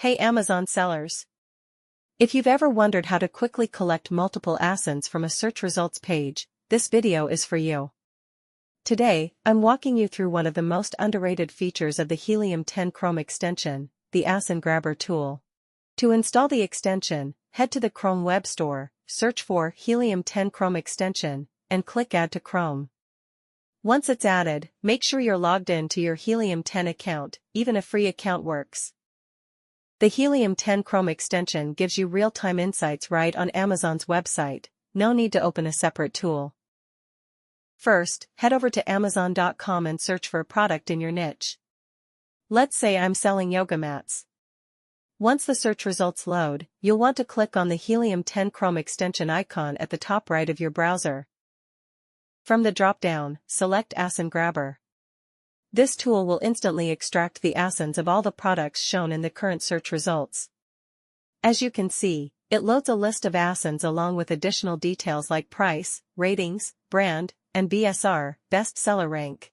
Hey Amazon sellers! If you've ever wondered how to quickly collect multiple ASINs from a search results page, this video is for you. Today, I'm walking you through one of the most underrated features of the Helium 10 Chrome extension, the ASIN Grabber tool. To install the extension, head to the Chrome Web Store, search for Helium 10 Chrome extension, and click Add to Chrome. Once it's added, make sure you're logged in to your Helium 10 account, even a free account works. The Helium 10 Chrome extension gives you real-time insights right on Amazon's website, no need to open a separate tool. First, head over to Amazon.com and search for a product in your niche. Let's say I'm selling yoga mats. Once the search results load, you'll want to click on the Helium 10 Chrome extension icon at the top right of your browser. From the drop-down, select ASIN Grabber. This tool will instantly extract the ASINs of all the products shown in the current search results. As you can see, it loads a list of ASINs along with additional details like price, ratings, brand, and BSR, best seller rank.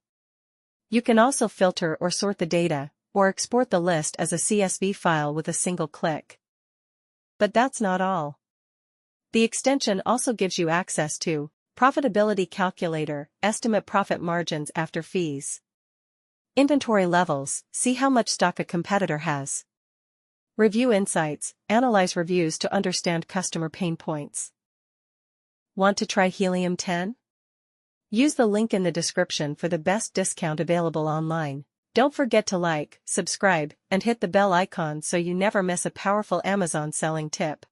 You can also filter or sort the data, or export the list as a CSV file with a single click. But that's not all. The extension also gives you access to Profitability Calculator, estimate profit margins after fees. Inventory levels, see how much stock a competitor has. Review insights, analyze reviews to understand customer pain points. Want to try Helium 10? Use the link in the description for the best discount available online. Don't forget to like, subscribe, and hit the bell icon so you never miss a powerful Amazon selling tip.